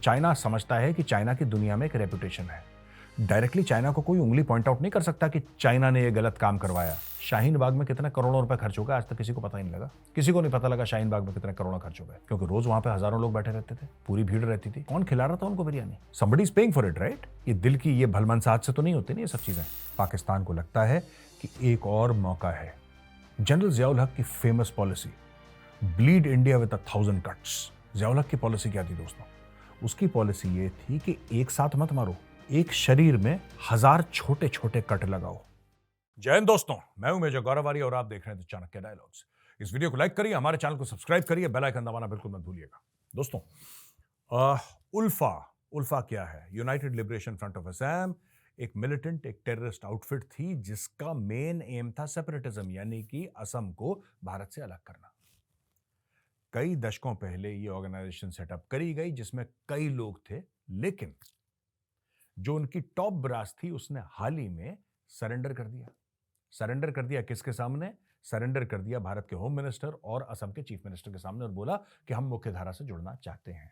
China समझता है कि चाइना की दुनिया में एक रेपुटेशन है। डायरेक्टली चाइना को कोई उंगली पॉइंट आउट नहीं कर सकता कि चाइना ने ये गलत काम करवाया। शाहीन बाग में कितने करोड़ों रुपए खर्च हो गए आज तक किसी को पता ही नहीं लगा। किसी को नहीं पता लगा शाहीन बाग में कितने करोड़ खर्च हो गए, क्योंकि रोज वहां पे हजारों लोग बैठे रहते थे, पूरी भीड़ रहती थी। कौन खिला रहा था उनको biryani? Somebody is paying for it, right? ये दिल की ये भलमनसाहत से तो नहीं होती नहीं ये सब चीजें। पाकिस्तान को लगता है कि एक और मौका है। जनरल जियाउल हक की famous policy, bleed India with 1000 cuts. Ziaul हक की पॉलिसी क्या थी दोस्तों? उसकी पॉलिसी ये थी कि एक साथ मत मारो, एक शरीर में 1000 छोटे छोटे कट लगाओ। जय हिंद दोस्तों, मैं हूं मेजर गौरव आर्य और आप देख रहे हैं चाणक्य डायलॉग्स। इस वीडियो को लाइक करिए, हमारे चैनल को सब्सक्राइब करिए, बेल आइकन दबाना बिल्कुल मत भूलिएगा। दोस्तों, उल्फा क्या है? United liberation front of Assam एक मिलिटेंट, एक टेररिस्ट आउटफिट थी जिसका मेन एम था सेपरेटिज्म, यानी कि असम को भारत से अलग करना। कई दशकों पहले ये ऑर्गेनाइजेशन सेटअप करी गई जिसमें कई लोग थे, लेकिन जो उनकी टॉप ब्रास थी उसने हाल ही में सरेंडर कर दिया। सरेंडर कर दिया किसके सामने? सरेंडर कर दिया भारत के होम मिनिस्टर और असम के चीफ मिनिस्टर के सामने और बोला कि हम मुख्य धारा से जुड़ना चाहते हैं।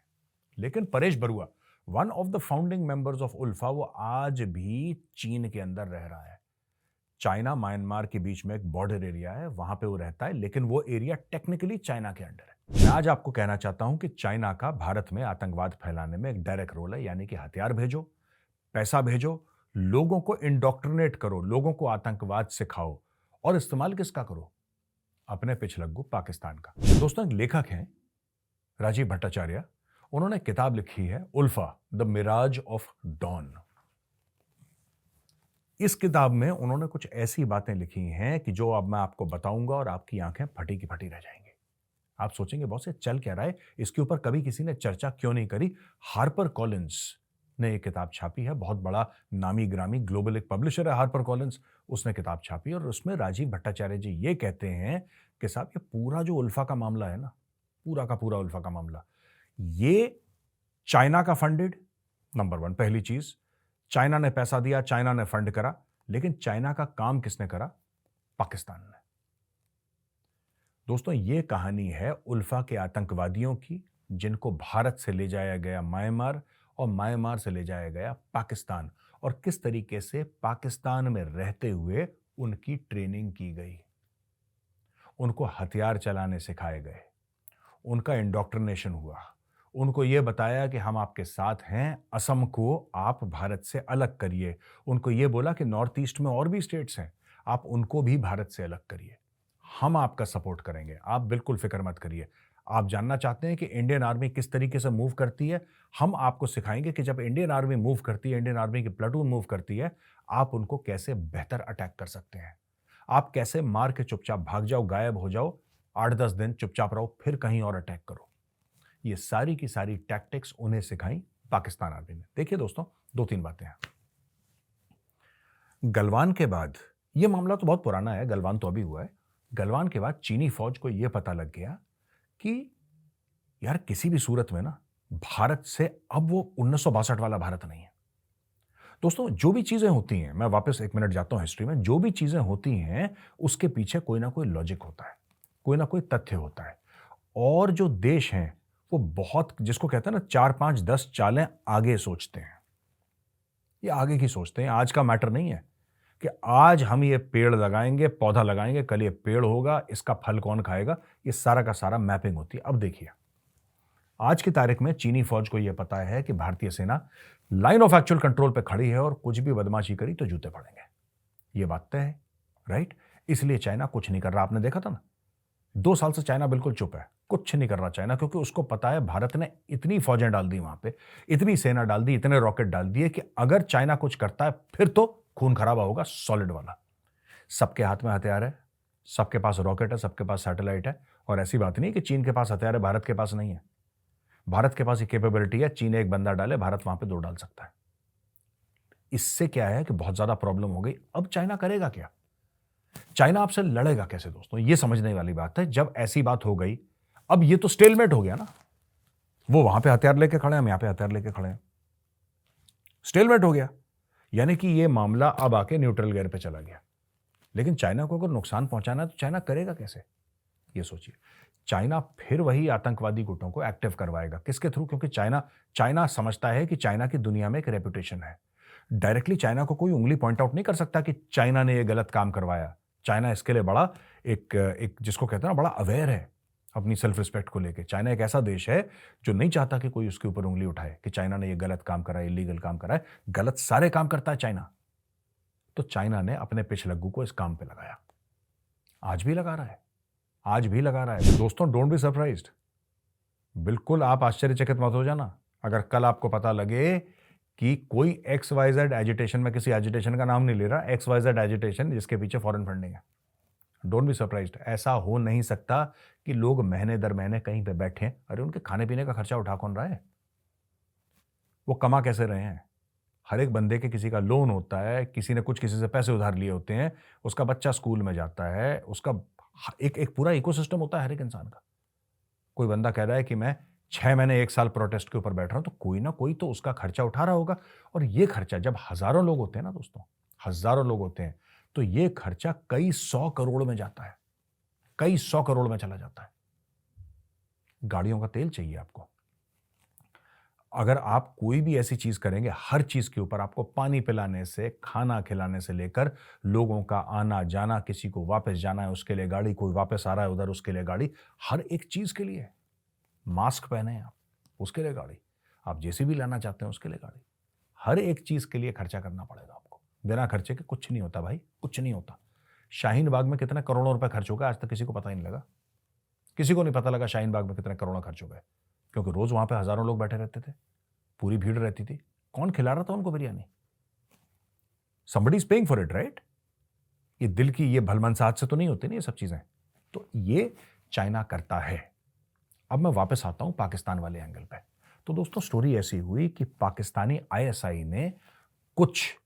लेकिन Paresh Baruah, one of the founding members of ULFA, वो आज भी चीन के अंदर रह रहा है। चाइना म्यांमार के बीच में एक बॉर्डर एरिया है, वहां पे वो रहता है, लेकिन वो एरिया टेक्निकली चाइना के अंडर है। मैं आज आपको कहना चाहता हूं कि चाइना का भारत में आतंकवाद फैलाने में एक डायरेक्ट रोल है, यानी कि हथियार भेजो, पैसा भेजो, लोगों को इंडोक्ट्रिनेट करो, लोगों को आतंकवाद सिखाओ, और इस्तेमाल किसका करो? अपने पिछलग्गू पाकिस्तान का। दोस्तों, एक लेखक हैं राजीव भट्टाचार्य, उन्होंने किताब लिखी है ULFA, the mirage of dawn. इस किताब में उन्होंने कुछ ऐसी बातें लिखी हैं कि जो अब मैं आपको बताऊंगा और आपकी आंखें फटी की फटी रह जाएंगी। आप सोचेंगे बहुत से चल क्या रहा है, इसके ऊपर कभी किसी ने चर्चा क्यों नहीं करी? हार्पर कॉलिंस ने ये किताब छापी है, बहुत बड़ा नामी ग्रामी ग्लोबल एक पब्लिशर है हार्पर कॉलिंस, उसने किताब छापी और उसमें राजीव भट्टाचार्य जी ये कहते हैं कि साहब ये पूरा जो उल्फा का मामला है ना, पूरा का पूरा उल्फा का मामला, ये चाइना का फंडेड, नंबर 1 पहली चीज। चाइना ने पैसा दिया, चाइना ने फंड करा, लेकिन चाइना का काम किसने करा? पाकिस्तान ने। दोस्तों, यह कहानी है उल्फा के आतंकवादियों की, जिनको भारत से ले जाया गया म्यांमार और म्यांमार से ले जाया गया पाकिस्तान, और किस तरीके से पाकिस्तान में रहते हुए उनकी ट्रेनिंग की गई, उनको हथियार चलाने सिखाए गए, उनका इंडोक्ट्रिनेशन हुआ, उनको यह बताया कि हम आपके साथ हैं, असम को आप भारत से अलग करिए, उनको यह बोला कि नॉर्थ ईस्ट में और भी स्टेट्स हैं, आप उनको भी भारत से अलग करिए, हम आपका सपोर्ट करेंगे, आप बिल्कुल फिक्र मत करिए। आप जानना चाहते हैं कि इंडियन आर्मी किस तरीके से मूव करती है? हम आपको सिखाएंगे कि जब इंडियन आर्मी मूव करती है, इंडियन आर्मी की प्लाटून मूव करती है, आप उनको कैसे बेहतर अटैक कर सकते हैं, आप कैसे मार के चुपचाप भाग जाओ, गायब हो जाओ, 8-10 दिन चुपचाप रहो, फिर कहीं और अटैक करो। ये सारी की सारी टैक्टिक्स उन्हें सिखाई पाकिस्तान आर्मी ने। देखिए दोस्तों, 2-3 बातें हैं। गलवान के बाद, यह मामला तो बहुत पुराना है, गलवान तो अभी हुआ है। गलवान के बाद चीनी फौज को यह पता लग गया कि यार किसी भी सूरत में ना भारत से अब वो 1962 वाला भारत नहीं है। दोस्तों, जो भी चीजें होती हैं, मैं वापस 1 मिनट जाता हूं हिस्ट्री में, जो भी चीजें होती हैं उसके पीछे कोई ना कोई लॉजिक होता है, कोई ना कोई तथ्य होता है, और जो देश हैं वो बहुत, जिसको कहते हैं ना 4-5-10 चालें आगे सोचते हैं। ये आगे की सोचते हैं, आज का मैटर नहीं है कि आज हम ये पेड़ लगाएंगे, पौधा लगाएंगे, कल ये पेड़ होगा, इसका फल कौन खाएगा, ये सारा का सारा मैपिंग होती है। अब देखिए, आज की तारीख में चीनी फौज को यह पता है कि भारतीय सेना लाइन ऑफ एक्चुअल कंट्रोल पे खड़ी है और कुछ भी बदमाशी करी तो जूते पड़ेंगे, ये बात तय है, राइट? इसलिए चाइना कुछ नहीं कर रहा। आपने देखा था ना, 2 साल से चाइना बिल्कुल चुप है, कुछ नहीं कर रहा चाइना, क्योंकि उसको पता है भारत ने इतनी फौजें डाल दी वहां पे, इतनी सेना डाल दी, इतने रॉकेट डाल दिए कि अगर चाइना कुछ करता है फिर तो खून खराबा होगा, सॉलिड वाला। सबके हाथ में हथियार है, सबके पास रॉकेट है, सबके पास सैटेलाइट है, और ऐसी बात नहीं कि चीन के पास हथियार है भारत के पास नहीं है। भारत के पास ये कैपेबिलिटी है, चीन एक बंदा डाले, भारत वहां पे 2 डाल सकता है। इससे क्या है कि बहुत ज्यादा प्रॉब्लम हो गई। अब चाइना करेगा क्या? चाइना आपसे लड़ेगा कैसे? दोस्तों, यह समझने वाली बात है। जब ऐसी बात हो गई, अब ये तो स्टेलमेट हो गया ना, वो वहां पे हथियार लेके खड़े हैं, हम यहां पे हथियार लेके खड़े हैं, स्टेलमेट हो गया, यानी कि ये मामला अब आके न्यूट्रल गियर पे चला गया। लेकिन चाइना को अगर नुकसान पहुंचाना है तो चाइना करेगा कैसे? ये सोचिए। चाइना फिर वही आतंकवादी गुटों को एक्टिव करवाएगा। किसके थ्रू? क्योंकि चाइना चाइना समझता है कि चाइना की दुनिया में एक रेपुटेशन है। डायरेक्टली चाइना को कोई उंगली पॉइंट आउट नहीं कर सकता कि चाइना ने ये गलत काम करवाया। चाइना इसके लिए बड़ा एक जिसको कहते हैं ना, बड़ा अवेयर है अपनी सेल्फ रिस्पेक्ट को लेके। चाइना एक ऐसा देश है जो नहीं चाहता कि कोई उसके ऊपर उंगली उठाए कि चाइना ने ये गलत काम करा है, इलीगल काम करा है। गलत सारे काम करता है चाइना। तो चाइना ने अपने पिछलग्गू को इस काम पे लगाया। आज भी लगा रहा है, आज भी लगा रहा है। दोस्तों, डोंट बी सरप्राइज्ड। बिल्कुल आप आश्चर्यचकित मत हो जाना अगर कल आपको पता लगे कि कोई XYZ एजिटेशन, में किसी एजिटेशन का नाम नहीं ले रहा, XYZ एजिटेशन जिसके पीछे फॉरेन फंडिंग है। Don't be surprised. ऐसा हो नहीं सकता कि लोग महीने दर महीने कहीं पे बैठे। अरे उनके खाने पीने का खर्चा उठा कौन रहा है? वो कमा कैसे रहे हैं? हर एक बंदे के किसी का लोन होता है, किसी ने कुछ किसी से पैसे उधार लिए होते हैं, उसका बच्चा स्कूल में जाता है, उसका एक एक पूरा इकोसिस्टम होता है हर एक इंसान का। कोई बंदा कह रहा है कि मैं 6 महीने 1 साल प्रोटेस्ट के ऊपर बैठ रहा हूं, तो कोई ना कोई तो उसका खर्चा उठा रहा होगा। और ये खर्चा जब हजारों लोग होते हैं ना दोस्तों, हजारों लोग होते हैं, तो ये खर्चा कई 100 करोड़ में जाता है, कई 100 करोड़ में चला जाता है। गाड़ियों का तेल चाहिए आपको। अगर आप कोई भी ऐसी चीज करेंगे, हर चीज के ऊपर आपको पानी पिलाने से, खाना खिलाने से लेकर लोगों का आना जाना, किसी को वापस जाना है उसके लिए गाड़ी, कोई वापस आ रहा है उधर उसके लिए गाड़ी, हर एक चीज के लिए। मास्क पहने हैं आप, उसके लिए गाड़ी। आप जेसीबी लाना चाहते हैं, उसके लिए गाड़ी। हर एक चीज के लिए खर्चा करना पड़ेगा आपको। बिना खर्चे के कुछ नहीं होता भाई, कुछ नहीं होता। शाहीन बाग में कितने करोड़ों रुपए खर्च हो गए आज तक किसी को पता ही नहीं लगा। किसी को नहीं पता लगा शाहीन बाग में कितने करोड़ खर्च हो गए, क्योंकि रोज वहां पे हजारों लोग बैठे रहते थे, पूरी भीड़ रहती थी। कौन खिला रहा था उनको biryani? somebody is paying for it, right? ये दिल की ये भलमनसाहत से तो नहीं होती ना ये सब चीजें। तो ये चाइना करता है। अब मैं वापस आता हूं पाकिस्तान वाले एंगल पे। तो दोस्तों, स्टोरी ऐसी हुई कि पाकिस्तानी ISI ने कुछ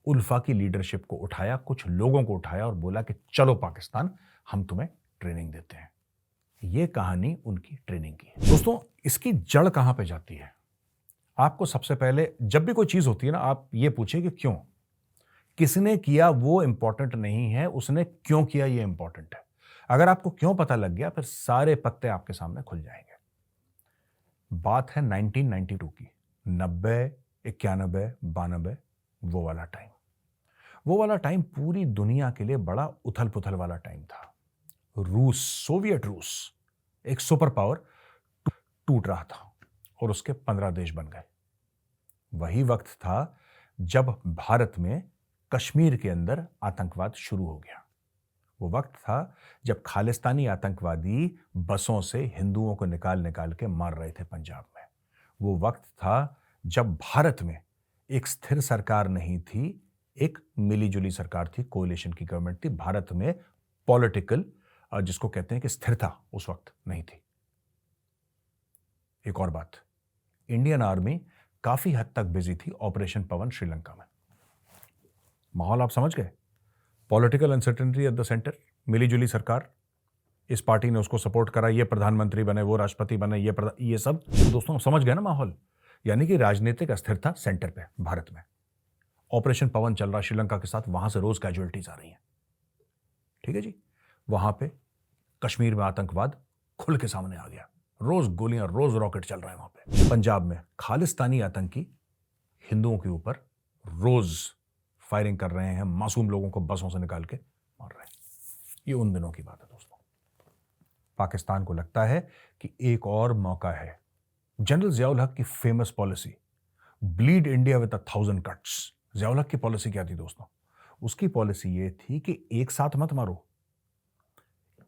उल्फा की लीडरशिप को उठाया, कुछ लोगों को उठाया और बोला कि चलो पाकिस्तान, हम तुम्हें ट्रेनिंग देते हैं। यह कहानी उनकी ट्रेनिंग की है। दोस्तों, इसकी जड़ कहां पे जाती है? आपको सबसे पहले जब भी कोई चीज होती है ना, आप ये पूछिए कि क्यों। किसने किया वो इंपॉर्टेंट नहीं है, उसने क्यों किया ये इंपॉर्टेंट है। अगर आपको क्यों पता लग गया, फिर सारे पत्ते आपके सामने खुल जाएंगे। बात है 1992 की, 90, 91, 92, वो वाला टाइम। वो वाला टाइम पूरी दुनिया के लिए बड़ा उथल पुथल वाला टाइम था। रूस, सोवियत रूस, एक सुपर पावर टूट रहा था और उसके 15 देश बन गए। वही वक्त था जब भारत में कश्मीर के अंदर आतंकवाद शुरू हो गया। वो वक्त था जब खालिस्तानी आतंकवादी बसों से हिंदुओं को निकाल निकाल के मार रहे थे पंजाब में। वो वक्त था जब भारत में एक स्थिर सरकार नहीं थी, एक मिलीजुली सरकार थी, कोalition की गवर्नमेंट थी। भारत में पॉलिटिकल, जिसको कहते हैं कि स्थिरता, उस वक्त नहीं थी। एक और बात, इंडियन आर्मी काफी हद तक बिजी थी ऑपरेशन पवन श्रीलंका में। माहौल आप समझ गए। Political uncertainty at the centre, मिलीजुली सरकार, इस पार्टी ने उसको सपोर्ट करा, ये प्रधानमंत्री बने, वो राष्ट्रपति बने, ये सब। तो दोस्तों, समझ गए ना माहौल। यानी कि राजनीतिक अस्थिरता सेंटर पे भारत में। ऑपरेशन पवन चल रहा श्रीलंका के साथ, वहां से रोज कैजुअलिटीज आ रही हैं। ठीक है जी। वहां पे कश्मीर में आतंकवाद खुल के सामने आ गया। रोज गोलियां, रोज रॉकेट चल रहे हैं वहां पे। पंजाब में खालिस्तानी आतंकी हिंदुओं के ऊपर रोज फायरिंग कर रहे हैं, मासूम लोगों को बसों से निकाल के मार रहे हैं। ये उन दिनों की बात है दोस्तों। पाकिस्तान को लगता है कि एक और मौका है। जनरल जियाउल हक की famous policy, bleed India with 1,000 cuts. Ziaul हक की पॉलिसी क्या थी दोस्तों? उसकी पॉलिसी ये थी कि एक साथ मत मारो,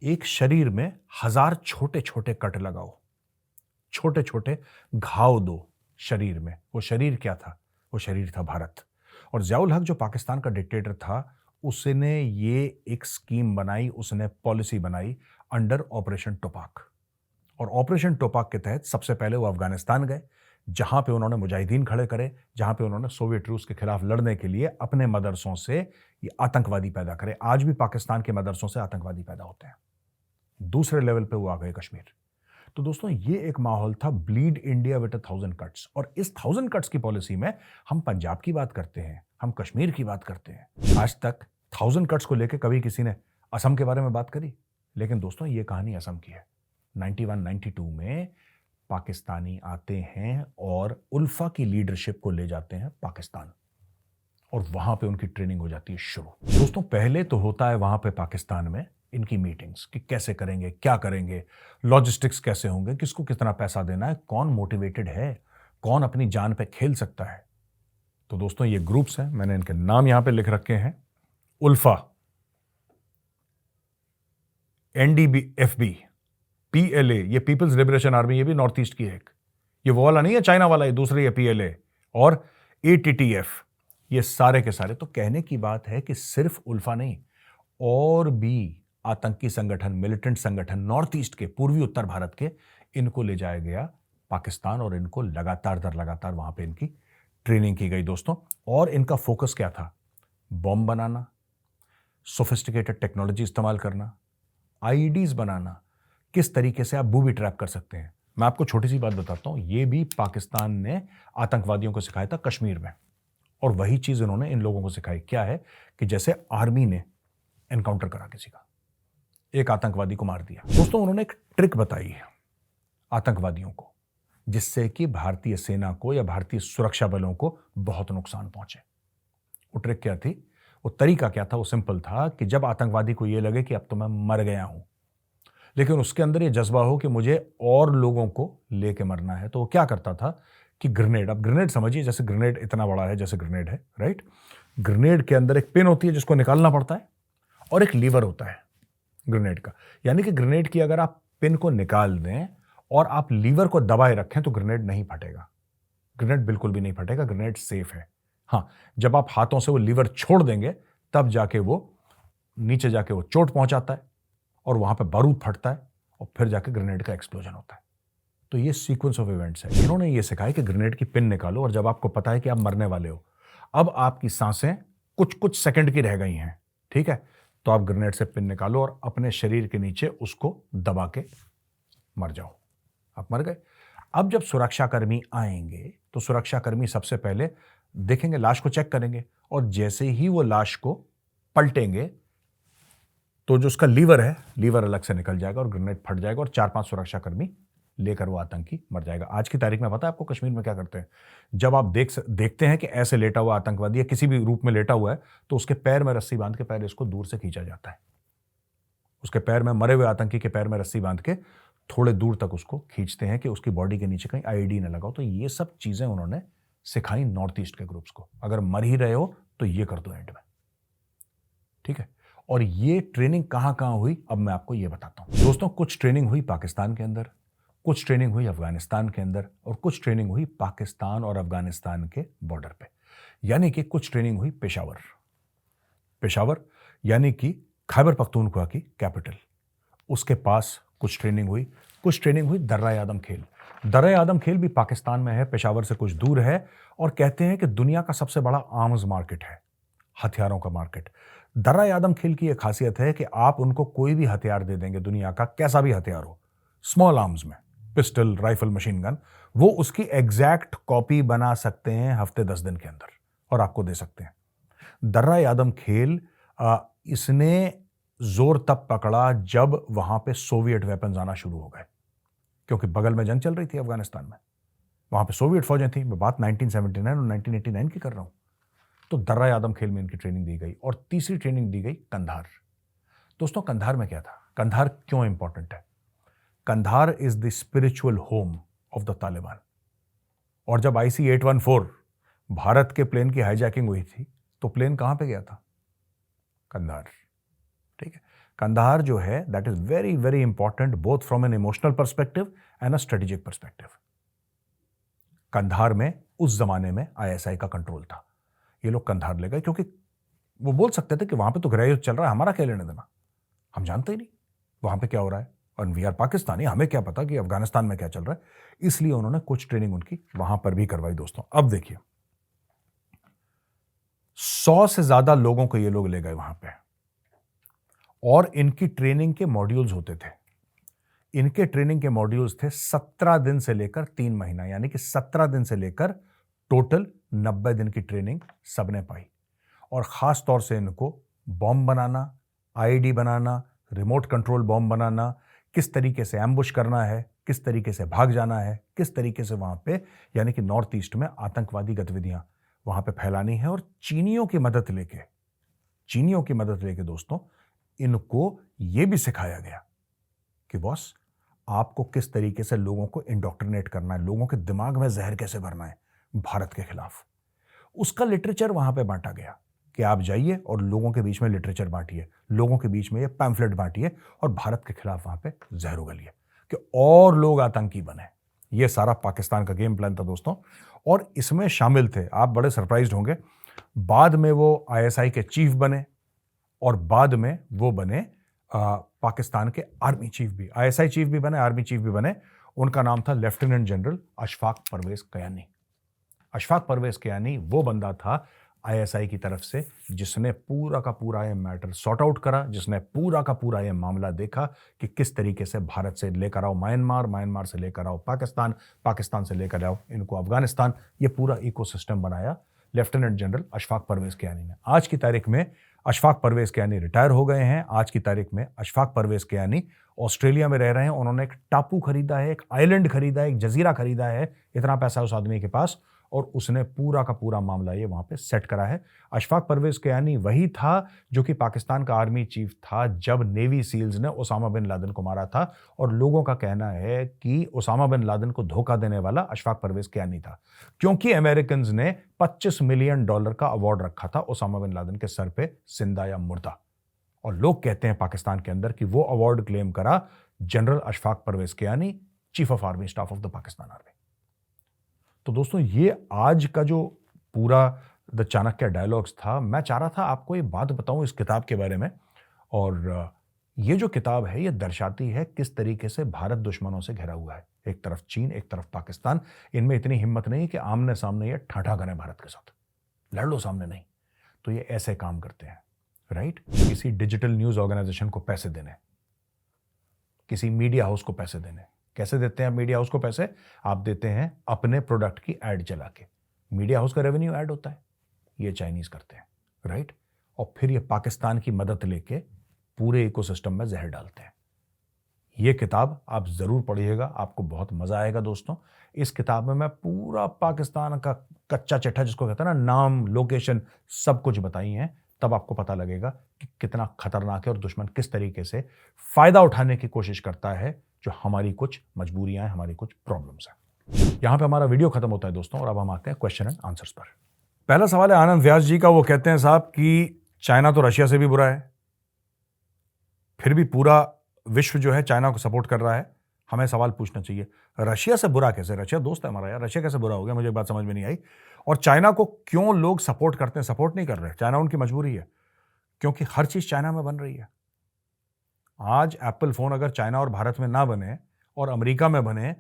एक शरीर में 1000 छोटे छोटे कट लगाओ, छोटे छोटे घाव दो शरीर में। वो शरीर क्या था? वो शरीर था भारत। और जियाउल हक जो पाकिस्तान का डिक्टेटर था, उसने ये एक स्कीम बनाई, उसने पॉलिसी बनाई अंडर ऑपरेशन टोपाक। और ऑपरेशन टोपाक के तहत सबसे पहले वो अफगानिस्तान गए, जहां पे उन्होंने मुजाहिदीन खड़े करे, जहां पे उन्होंने सोवियत रूस के खिलाफ लड़ने के लिए अपने मदरसों से ये आतंकवादी पैदा करे। आज भी पाकिस्तान के मदरसों से आतंकवादी पैदा होते हैं। दूसरे लेवल पे वो आ गए कश्मीर। तो दोस्तों, ये एक माहौल था, ब्लीड इंडिया विद 1,000 कट्स। और इस 1,000 कट्स की पॉलिसी में हम पंजाब की बात करते हैं, हम कश्मीर की बात करते हैं। आज तक 1,000 कट्स को लेकर कभी किसी ने असम के बारे में बात करी? लेकिन दोस्तों ये कहानी असम की है। 91-92 में पाकिस्तानी आते हैं और उल्फा की लीडरशिप को ले जाते हैं पाकिस्तान, और वहां पे उनकी ट्रेनिंग हो जाती है शुरू। दोस्तों पहले तो होता है वहां पे पाकिस्तान में इनकी मीटिंग्स कि कैसे करेंगे, क्या करेंगे, लॉजिस्टिक्स कैसे होंगे, किसको कितना पैसा देना है, कौन मोटिवेटेड है, कौन अपनी जान पे खेल सकता है। तो दोस्तों ये ग्रुप्स हैं, मैंने इनके नाम यहां पे लिख रखे हैं। उल्फा, NDBFB, PLA, ये पीपल्स लिबरेशन आर्मी, ये भी नॉर्थ ईस्ट की है एक, ये वो वाला नहीं है चाइना वाला, ये दूसरी है PLA, और ATTF, ये सारे के सारे। तो कहने की बात है कि सिर्फ उल्फा नहीं, और भी आतंकी संगठन, मिलिटेंट संगठन नॉर्थ ईस्ट के, पूर्वी उत्तर भारत के, इनको ले जाया गया पाकिस्तान और इनको लगातार दर लगातार वहां पे इनकी ट्रेनिंग की गई दोस्तों। और इनका फोकस क्या था? बॉम्ब बनाना, सोफिस्टिकेटेड टेक्नोलॉजी इस्तेमाल करना, आईईडीज बनाना, किस तरीके से आप बूबी ट्रैप कर सकते हैं। मैं आपको छोटी सी बात बताता हूं, ये भी पाकिस्तान ने आतंकवादियों को सिखाया था कश्मीर में, और वही चीज इन्होंने इन लोगों को सिखाई। क्या है कि जैसे आर्मी ने एनकाउंटर करा किसी का, एक आतंकवादी को मार दिया, दोस्तों उन्होंने एक ट्रिक बताई है आतंकवादियों को, जिससे कि भारतीय सेना को या भारतीय सुरक्षा बलों को बहुत नुकसान पहुंचे। वो ट्रिक क्या थी, वो तरीका क्या था? वो सिंपल था कि जब आतंकवादी को यह लगे कि अब तो मैं मर गया हूं, लेकिन उसके अंदर ये जज्बा हो कि मुझे और लोगों को लेके मरना है, तो वो क्या करता था कि ग्रेनेड, अब ग्रेनेड समझिए, जैसे ग्रेनेड इतना बड़ा है, जैसे ग्रेनेड है, राइट? ग्रेनेड के अंदर एक पिन होती है जिसको निकालना पड़ता है, और एक लीवर होता है ग्रेनेड का। यानी कि ग्रेनेड की अगर आप पिन को निकाल दें और आप लीवर को दबाए रखें तो ग्रेनेड नहीं फटेगा, ग्रेनेड बिल्कुल भी नहीं फटेगा, ग्रेनेड सेफ है। हाँ, जब आप हाथों से वो लीवर छोड़ देंगे तब जाके वो नीचे जाके वो चोट पहुंचाता है और वहां पे बारूद फटता है और फिर जाके ग्रेनेड का एक्सप्लोजन होता है। तो ये सीक्वेंस ऑफ इवेंट्स है। इन्होंने ये सिखाया कि ग्रेनेड की पिन निकालो, और जब आपको पता है कि आप मरने वाले हो, अब आपकी सांसें कुछ कुछ सेकंड की रह गई हैं, ठीक है, तो आप ग्रेनेड से पिन निकालो और अपने शरीर के नीचे उसको दबा के मर जाओ, आप मर गए। अब जब सुरक्षाकर्मी आएंगे तो सुरक्षाकर्मी सबसे पहले देखेंगे, लाश को चेक करेंगे, और जैसे ही वो लाश को पलटेंगे तो जो उसका लीवर है, लीवर अलग से निकल जाएगा और ग्रेनेड फट जाएगा और 4-5 सुरक्षाकर्मी लेकर वो आतंकी मर जाएगा। आज की तारीख में पता है आपको कश्मीर में क्या करते हैं? जब आप देखते हैं कि ऐसे लेटा हुआ आतंकवादी या किसी भी रूप में लेटा हुआ है, तो उसके पैर में रस्सी बांध के पैर इसको दूर से खींचा जाता है। उसके पैर में, मरे हुए आतंकी के पैर में रस्सी बांध के थोड़े दूर तक उसको खींचते हैं कि उसकी बॉडी के नीचे कहीं आईईडी न लगाओ। तो ये सब चीजें उन्होंने सिखाई नॉर्थ ईस्ट के ग्रुप्स को। अगर मर ही रहे हो तो ये कर दो एंड में, ठीक है। और ये ट्रेनिंग कहां कहां हुई, अब मैं आपको ये बताता हूं दोस्तों। कुछ ट्रेनिंग हुई पाकिस्तान के अंदर, कुछ ट्रेनिंग हुई अफगानिस्तान के अंदर, और कुछ ट्रेनिंग हुई पाकिस्तान और अफगानिस्तान के बॉर्डर पे। यानी कि कुछ ट्रेनिंग हुई पेशावर, पेशावर यानी कि खैबर पख्तूनख्वा की कैपिटल, उसके पास कुछ ट्रेनिंग हुई। कुछ ट्रेनिंग हुई दर्रा आदम खेल। दर्रा आदम खेल भी पाकिस्तान में है, पेशावर से कुछ दूर है, और कहते हैं कि दुनिया का सबसे बड़ा आर्म्स मार्केट है, हथियारों का मार्केट। दर्रा आदम खेल की यह खासियत है कि आप उनको कोई भी हथियार दे देंगे, दुनिया का कैसा भी हथियार हो, स्मॉल आर्म्स में, पिस्टल, राइफल, मशीन गन, वो उसकी एग्जैक्ट कॉपी बना सकते हैं हफ्ते 10 दिन के अंदर और आपको दे सकते हैं। दर्रा आदम खेल इसने जोर तब पकड़ा जब वहां पे सोवियत वेपन्स आना शुरू हो गए, क्योंकि बगल में जंग चल रही थी अफगानिस्तान में, वहां पे सोवियत फौजें थी। मैं बात 1979 और 1989 की कर रहा हूं। तो दर्रा आदम खेल में इनकी ट्रेनिंग दी गई। और तीसरी ट्रेनिंग दी गई कंधार। दोस्तों कंधार में क्या था, कंधार क्यों इंपॉर्टेंट है? Kandahar is the spiritual home of the Taliban. और जब IC-814 भारत के प्लेन की हाईजैकिंग हुई थी तो प्लेन कहां पे गया था? कंधार, ठीक है। कंधार जो है that is very very important both from an emotional perspective and a strategic perspective. Kandahar में उस जमाने में ISI का कंट्रोल था। ये लोग कंधार ले गए क्योंकि वो बोल सकते थे कि वहां पे तो गृह युद्ध चल रहा है, हमारा क्या लेने देना, हम जानते ही नहीं वहां पे क्या हो रहा है, और वी आर पाकिस्तानी, हमें क्या पता कि अफगानिस्तान में क्या चल रहा है। इसलिए उन्होंने कुछ ट्रेनिंग उनकी वहां पर भी करवाई दोस्तों। अब देखिए 100 से ज्यादा लोगों को ये लोग ले गए वहां पे, और इनकी ट्रेनिंग के मॉड्यूल्स होते थे। इनके ट्रेनिंग के मॉड्यूल्स थे 17 दिन से लेकर 3 महीना, यानी कि 17 दिन से लेकर टोटल 90 दिन की ट्रेनिंग सबने पाई। और खास तौर से इनको बॉम्ब बनाना, आईडी बनाना, रिमोट कंट्रोल बॉम्ब बनाना, किस तरीके से एम्बुश करना है, किस तरीके से भाग जाना है, किस तरीके से वहां पे यानी कि नॉर्थ ईस्ट में आतंकवादी गतिविधियां वहां पे फैलानी है। और चीनियों की मदद लेके दोस्तों इनको यह भी सिखाया गया कि बॉस आपको किस तरीके से लोगों को इंडोक्ट्रिनेट करना है, लोगों के दिमाग में जहर कैसे भरना है भारत के खिलाफ। उसका लिटरेचर वहां पे बांटा गया कि आप जाइए और लोगों के बीच में लिटरेचर बांटिए, लोगों के बीच में ये पैम्फलेट बांटिए और भारत के खिलाफ वहां पे जहर उगलिए कि और लोग आतंकी बने। ये सारा पाकिस्तान का गेम प्लान था दोस्तों। और इसमें शामिल थे, आप बड़े सरप्राइज्ड होंगे, बाद में वो आईएसआई के चीफ बने और बाद में वो बने पाकिस्तान के आर्मी चीफ भी, आईएसआई चीफ भी बने, आर्मी चीफ भी बने। उनका नाम था लेफ्टिनेंट जनरल अशफाक परवेज कयानी। अशफाक परवेज कयानी वो बंदा था आईएसआई की तरफ से जिसने पूरा का पूरा ये मैटर सॉर्ट आउट करा, जिसने पूरा का पूरा ये मामला देखा कि किस तरीके से भारत से लेकर आओ म्यांमार, म्यांमार से लेकर आओ पाकिस्तान, पाकिस्तान से लेकर आओ इनको अफगानिस्तान, ये पूरा इकोसिस्टम बनाया लेफ्टिनेंट जनरल अशफाक परवेज कयानी ने। आज की तारीख में अशफाक परवेज कयानी रिटायर हो गए हैं। आज की तारीख में अशफाक परवेज कयानी ऑस्ट्रेलिया में रह रहे हैं। उन्होंने एक टापू खरीदा है, एक आइलैंड खरीदा है, एक जजीरा खरीदा है। इतना पैसा उस आदमी के पास और उसने पूरा का पूरा मामला ये वहां पे सेट करा है। अशफाक परवेज कयानी वही था जो कि पाकिस्तान का आर्मी चीफ था जब नेवी सील्स ने ओसामा बिन लादेन को मारा था। और लोगों का कहना है कि ओसामा बिन लादेन को धोखा देने वाला अशफाक परवेज कयानी था, क्योंकि अमेरिकन ने $25 मिलियन का अवार्ड रखा था ओसामा बिन लादेन के सर पे, जिंदा या मुर्दा। और लोग कहते हैं पाकिस्तान के अंदर कि वो अवार्ड क्लेम करा general Ashfaq Parvez Kayani, chief of army staff of the Pakistan army. तो दोस्तों ये आज का जो पूरा द चाणक्य डायलॉग्स था, मैं चाह रहा था आपको ये बात बताऊं इस किताब के बारे में। और ये जो किताब है ये दर्शाती है किस तरीके से भारत दुश्मनों से घिरा हुआ है। एक तरफ चीन, एक तरफ पाकिस्तान। इनमें इतनी हिम्मत नहीं कि आमने सामने ये ठाठा करें भारत के साथ, लड़ लो सामने नहीं। तो ये ऐसे काम करते हैं, राइट। किसी डिजिटल न्यूज ऑर्गेनाइजेशन को पैसे देने, किसी मीडिया हाउस को पैसे देने। कैसे देते हैं आप मीडिया हाउस को पैसे? आप देते हैं अपने प्रोडक्ट की एड चला के। मीडिया हाउस का रेवेन्यू ऐड होता है, ये चाइनीज करते हैं, राइट। और फिर ये पाकिस्तान की मदद लेके पूरे इकोसिस्टम में जहर डालते हैं। ये किताब आप जरूर पढ़िएगा, आपको बहुत मजा आएगा दोस्तों। इस किताब में मैं पूरा पाकिस्तान का कच्चा चिट्ठा, जिसको कहते हैं ना, नाम, लोकेशन, सब कुछ बताई है। तब आपको पता लगेगा कि कितना खतरनाक है और दुश्मन किस तरीके से फायदा उठाने की कोशिश करता है जो हमारी कुछ मजबूरियां हैं, हमारी कुछ प्रॉब्लम्स हैं। यहां पे हमारा वीडियो खत्म होता है दोस्तों और अब हम आते हैं क्वेश्चन एंड आंसर्स पर। पहला सवाल है आनंद व्यास जी का। वो कहते हैं साहब कि चाइना तो रशिया से भी बुरा है, फिर भी पूरा विश्व जो है चाइना को सपोर्ट कर रहा है। हमें सवाल पूछना चाहिए, रशिया से बुरा कैसे? रशिया दोस्त है हमारा यार, रशिया कैसे बुरा हो गया? मुझे बात समझ में नहीं आई। और चाइना को क्यों लोग सपोर्ट करते हैं? सपोर्ट नहीं कर रहे, चाइना उनकी मजबूरी है, क्योंकि हर चीज चाइना में बन रही है। आज एप्पल फोन अगर चाइना और भारत में ना बने और अमेरिका में बने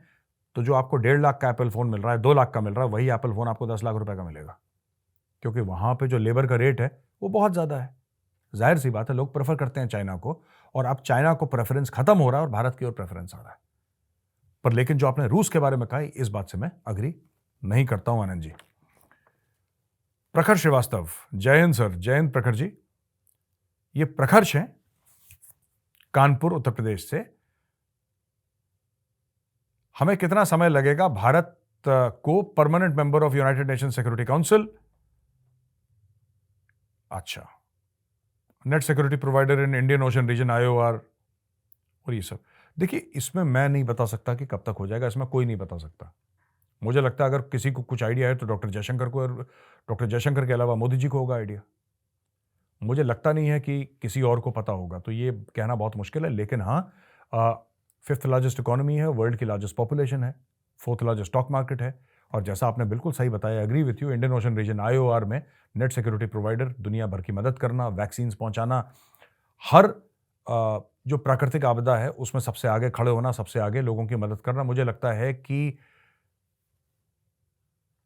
तो जो आपको 1.5 लाख का एप्पल फोन मिल रहा है, 2 लाख का मिल रहा है, वही एप्पल फोन आपको 10 लाख रुपए का मिलेगा, क्योंकि वहां पे जो लेबर का रेट है वो बहुत ज्यादा है। जाहिर सी बात है, लोग प्रेफर करते हैं चाइना को, और अब चाइना को प्रेफरेंस खत्म हो रहा है और भारत की ओर प्रेफरेंस आ रहा है। पर लेकिन जो आपने रूस के बारे में कहा, इस बात से मैं अग्री नहीं करता हूं आनंद जी। प्रखर श्रीवास्तव, जय हिंद सर। जय हिंद प्रखर जी। ये प्रखर्ष हैं कानपुर उत्तर प्रदेश से। हमें कितना समय लगेगा भारत को permanent member of United Nation Security Council? अच्छा, net security provider in Indian ocean region, IOR और ये सब। देखिए, इसमें मैं नहीं बता सकता कि कब तक हो जाएगा, इसमें कोई नहीं बता सकता। मुझे लगता है अगर किसी को कुछ आइडिया है तो डॉक्टर जयशंकर को, और डॉक्टर जयशंकर के अलावा मोदी जी को होगा आइडिया। मुझे लगता नहीं है कि किसी और को पता होगा, तो ये कहना बहुत मुश्किल है। लेकिन हाँ, 5th लार्जेस्ट इकोनॉमी है, वर्ल्ड की लार्जेस्ट पॉपुलेशन है, 4th लार्जेस्ट स्टॉक मार्केट है, और जैसा आपने बिल्कुल सही बताया, agree with you, Indian ocean region IOR में नेट सिक्योरिटी प्रोवाइडर, दुनिया भर की मदद करना, वैक्सीन पहुंचाना, हर जो प्राकृतिक आपदा है उसमें सबसे आगे खड़े होना, सबसे आगे लोगों की मदद करना। मुझे लगता है कि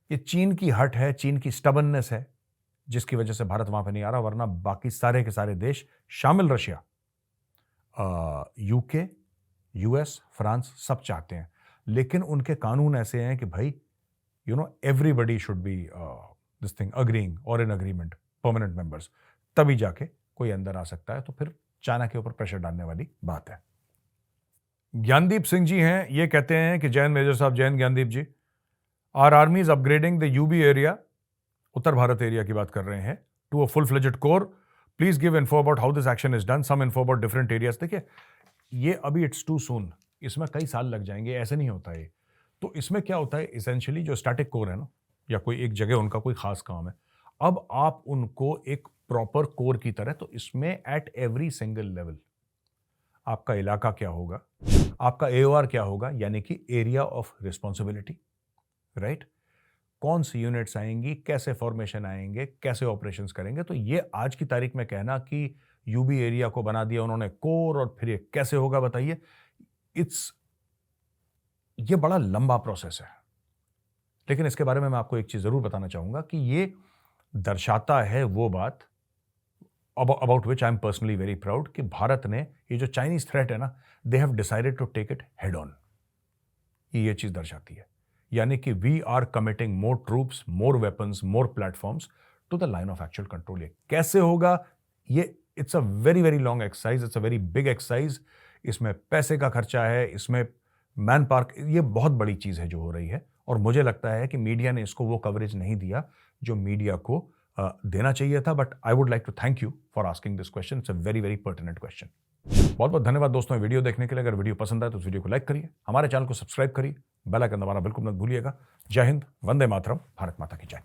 ये चीन की हट है, चीन की स्टबननेस है, जिसकी वजह से भारत वहां पे नहीं आ रहा, वरना बाकी सारे के सारे देश, शामिल रशिया, यूके, यूएस, फ्रांस, सब चाहते हैं। लेकिन उनके कानून ऐसे हैं कि भाई, everybody should be this thing agreeing और इन अग्रीमेंट, परमानेंट मेंबर्स, तभी जाके कोई अंदर आ सकता है। तो फिर चाइना के ऊपर प्रेशर डालने वाली बात है। ज्ञानदीप सिंह जी हैं, ये कहते हैं कि जैन मेजर साहब, Jain Gyandeep ji, our army is upgrading the UB area, Uttar Bharat area की बात कर रहे हैं, to a full fledged corps. Please give info about how this action is done, some info about different areas. देखिए, ये अभी इट्स टू सून, इसमें कई साल लग जाएंगे, ऐसे नहीं होता है। तो इसमें क्या होता है, इसेंशियली जो स्टैटिक कोर है ना, या कोई एक जगह उनका कोई खास काम है, अब आप उनको एक प्रॉपर कोर की तरह, तो इसमें एट एवरी सिंगल लेवल आपका इलाका क्या होगा, आपका एओआर क्या होगा, यानी कि एरिया ऑफ रिस्पॉन्सिबिलिटी, राइट, कौन सी यूनिट्स आएंगी, कैसे फॉर्मेशन आएंगे, कैसे ऑपरेशंस करेंगे। तो ये आज की तारीख में कहना कि यूबी एरिया को बना दिया उन्होंने कोर और फिर ये कैसे होगा, बताइए, ये बड़ा लंबा प्रोसेस है। लेकिन इसके बारे में मैं आपको एक चीज जरूर बताना चाहूंगा कि ये दर्शाता है वो बात about which I am personally very proud, कि भारत ने ये जो चाइनीज थ्रेट है ना, they have decided to take it head on. ये चीज दर्शाती है, यानी कि we are committing more troops, more weapons, more platforms to the line of actual control. ये कैसे होगा, ये it's a very very long exercise, it's a very big exercise. इसमें पैसे का खर्चा है, इसमें मैन पावर, ये बहुत बड़ी चीज है जो हो रही है। और मुझे लगता है कि मीडिया ने इसको वो कवरेज नहीं दिया जो मीडिया को देना चाहिए था। But I would like to thank you for asking this question, it's a very very pertinent question. बहुत बहुत धन्यवाद दोस्तों वीडियो देखने के लिए। अगर वीडियो पसंद आए तो उस वीडियो को लाइक करिए, हमारे चैनल को सब्सक्राइब करिए, बेल आइकन दबाना बिल्कुल मत भूलिएगा। जय हिंद, वंदे मातरम, भारत माता की जय।